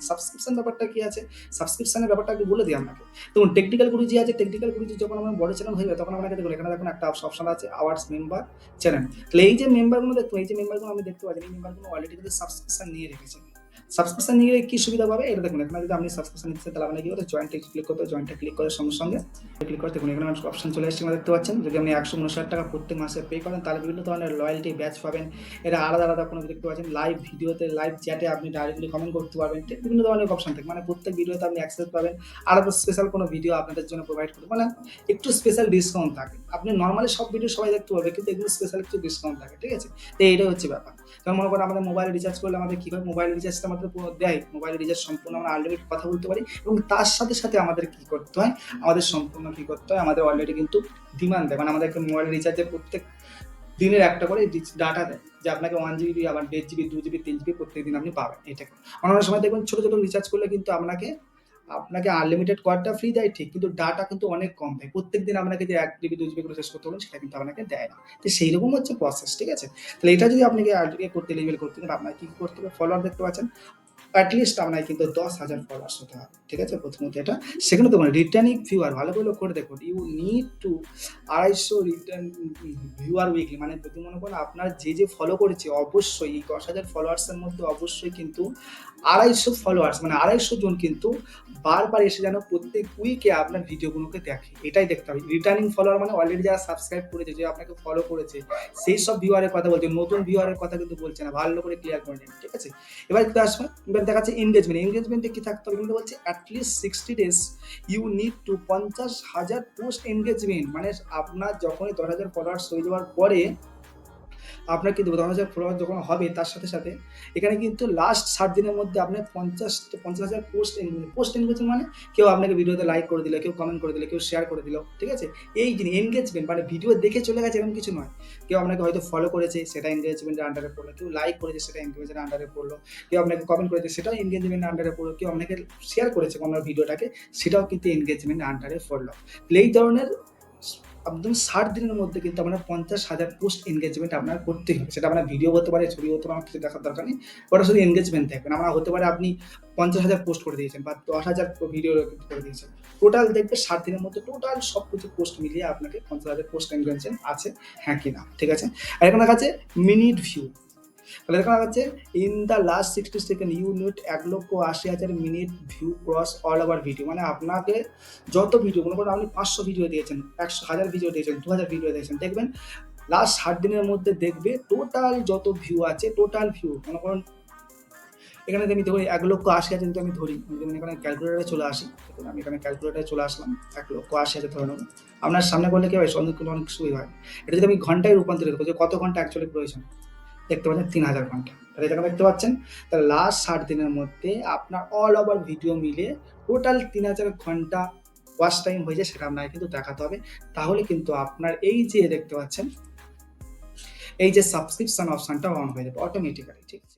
Subscription ব্যাপারটা কি আছে, সাবস্ক্রিপশনের ব্যাপারটা আমি বলে দিই আপনাকে। দেখুন টেকনিক্যাল গুরুজি আছে, টেকনিক্যাল গুরুজি যখন আমার বড় চ্যানেল হয়ে যাবে তখন আপনাকে দেখুন এখানে দেখুন একটা অপশন আছে আওয়ার্স মেম্বার চ্যানেল। তাহলে এই যে মেম্বারগুলো দেখুন, এই যে মেম্বারগুলো আমি দেখতে পাচ্ছি, এই মেম্বারগুলো অলরেডি কিন্তু সাবস্ক্রিপশন নিয়ে রেখেছে। সাবস্ক্রিপশন নিয়ে কি সুবিধা পাবে এটা দেখুন, এখানে যদি আপনি সাবস্ক্রিপশন নিতে চান তাহলে আপনাকে কি করতে জয়েন্টে ক্লিক করতে হবে। জয়েন্টে ক্লিক করার সঙ্গে সঙ্গে ক্লিক করতে দেখুন এখানে অপশন চলে আসছে দেখতে পাচ্ছেন। যদি আপনি 159 টাকা প্রত্যেক মাসে পে করেন তাহলে বিভিন্ন ধরনের লয়্যালটি ব্যাচ পাবেন। এটা আলাদা আলাদা কোনো দেখতে পাচ্ছেন লাইভ ভিডিওতে, লাইভ চ্যাটে আপনি ডাইরেক্টলি কমেন্ট করতে পারবেন, বিভিন্ন ধরনের অপশন থাকে, মানে প্রত্যেক ভিডিওতে আপনি অ্যাক্সেস পাবেন। আলাদা স্পেশাল কোনো ভিডিও আপনাদের জন্য প্রোভাইড করবে, মানে একটু স্পেশাল ডিসকাউন্ট থাকে। আপনি নর্মালি সব ভিডিও সবাই দেখতে পারবে কিন্তু এগুলো স্পেশাল একটু ডিসকাউন্ট থাকে, ঠিক আছে। তো এইটাই হচ্ছে ব্যাপার। যেমন মনে করেন আমাদের মোবাইল রিচার্জ করলে আমাদের কী হয়, মোবাইল রিচার্জটা আমাদের দেয়, মোবাইল রিচার্জ সম্পূর্ণ আমরা আনলিমিটেড কথা বলতে পারি এবং তার সাথে সাথে আমাদের কী করতে হয়, আমাদের সম্পূর্ণ কী করতে হয়, আমাদের অলরেডি কিন্তু ডিমান্ড দেয়, মানে আমাদেরকে মোবাইল রিচার্জের প্রত্যেক দিনের একটা করে ডাটা দেয় যে আপনাকে 1 GB, আবার 1.5 GB, 2 GB, 3 GB প্রত্যেক দিন আপনি পাবেন। এটা অন্যান্য সময় দেখবেন ছোটো ছোটো রিচার্জ করলে কিন্তু আপনাকে আপনাকে আনলিমিটেড কলটা ফ্রি দেয় ঠিক, কিন্তু ডাটা কিন্তু অনেক কম দেয়। প্রত্যেকদিন আপনাকে যে 1 GB 2 GB করে শেষ করতে বলেন সেটা কিন্তু আপনাকে দেয় না। তো সেইরকম হচ্ছে প্রসেস, ঠিক আছে। তাহলে এটা যদি আপনাকে করতে লেভেল করতে গেলে আপনাকে কী করতে হবে, ফলোয়ার দেখতে পাচ্ছেন অ্যাটলিস্ট আপনার কিন্তু 10,000 ফলোয়ার্স হতে হবে, ঠিক আছে। প্রথমত এটা, সেখানে তোমার রিটার্নিং ভিউয়ার ভালো করে লক্ষ্য করে দেখুন, you need to 250 return viewer weekly, মানে যদি মনে করেন আপনার যে ফলো করেছে অবশ্যই এই 10,000 ফলোয়ার্সের মধ্যে অবশ্যই কিন্তু 250 ফলোয়ার্স, মানে 250 জন কিন্তু বারবার এসে যেন প্রত্যেক উইকে আপনার ভিডিওগুলোকে দেখে, এটাই দেখতে হবে। রিটার্নিং ফলোয়ার মানে অলরেডি যারা সাবস্ক্রাইব করেছে, যে আপনাকে ফলো করেছে সেই সব ভিউয়ারের কথা বলছে, নতুন ভিউয়ারের কথা কিন্তু বলছে না, ভালো করে ক্লিয়ার করে নিন, ঠিক আছে। এবার কি আসবে, এবার দেখাচ্ছে এনগেজমেন্ট। এনগেজমেন্টে কি থাকতে হবে কিন্তু বলছে at least 60 days you need to 50,000 post engagement, মানে আপনার যখনই 10,000 ফলোয়ার্স হয়ে যাওয়ার পরে আপনার কিন্তু 10,000 ফলোয়ার যখন হবে তার সাথে সাথে এখানে কিন্তু লাস্ট 60 দিনের মধ্যে আপনার 50,000 পোস্ট এনগেজমেন্ট, মানে কেউ আপনাকে ভিডিওতে লাইক করে দিল, কেউ কমেন্ট করে দিল, কেউ শেয়ার করে দিল, ঠিক আছে। এই জিনিস এনগেজমেন্ট মানে ভিডিও দেখে চলে গেছে এরকম কিছু নয়। কেউ আপনাকে হয়তো ফলো করেছে সেটা এনগেজমেন্টের আন্ডারে পড়লো, কেউ লাইক করেছে সেটা এনগেজমেন্টের আন্ডারে পড়লো, কেউ আপনাকে কমেন্ট করেছে সেটাও এনগেজমেন্টের আন্ডারে পড়লো, কেউ আপনাকে শেয়ার করেছে আপনার ভিডিওটাকে সেটাও কিন্তু এনগেজমেন্টের আন্ডারে পড়লো। এই ধরনের একদম 60 দিনের মধ্যে কিন্তু আপনার 50,000 পোস্ট এনগেজমেন্ট আপনার করতেই হবে। সেটা আপনার ভিডিও হতে পারে, ছবি হতে পারে, কিছু দেখার দরকার নেই। ওটা শুধু এনগেজমেন্ট থাকবে। আমার হতে পারে আপনি 50,000 পোস্ট করে দিয়েছেন বা 10,000 ভিডিও করে দিয়েছেন। টোটাল দেখবে 60 দিনের মধ্যে টোটাল সবকিছু পোস্ট মিলিয়ে আপনাকে 50,000 পোস্ট এনগেজমেন্ট আছে, হ্যাঁ কি না, ঠিক আছে। আর এখানে আছে মিনিট ভিউ। তাহলে দেখা যাচ্ছে in the last 60 second you need 1,80,000 minute view cross all over video, মানে আপনাকে যত ভিডিও মনে করেন আপনি 500 ভিডিও দিয়েছেন, 100,000 ভিডিও দিয়েছেন, 2,000 ভিডিও দিয়েছেন, দেখবেন লাস্ট 60 দিনের মধ্যে দেখবে টোটাল যত ভিউ আছে, টোটাল ভিউ মনে করেন এখানে আমি ধরি 1,80,000 যদি আমি ধরি, যেমন এখানে ক্যালকুলেটারে চলে আসি, দেখুন আমি এখানে ক্যালকুলেটারে চলে আসলাম, 1,80,000 ধরে নেবো। আপনার সামনে করলে কি হয়, অনেক সুবিধা হয়। এটা যদি আমি ঘন্টায় রূপান্তরিত করি, কত ঘন্টা অ্যাকচুয়ালি প্রয়োজন, দেখতে পাচ্ছেন 3,000 ঘন্টা। তাহলে এখানে দেখতে পাচ্ছেন তাহলে লাস্ট 60 দিনের মধ্যে আপনার অল ওভার ভিডিও মিলে টোটাল 3,000 ঘন্টা ওয়াচ টাইম হয়ে যায়, সেটা আপনাকে কিন্তু দেখাতে হবে। তাহলে কিন্তু আপনার এই যে দেখতে পাচ্ছেন এই যে সাবস্ক্রিপশন অপশনটা অন হয়ে যাবে অটোমেটিক্যালি, ঠিক আছে।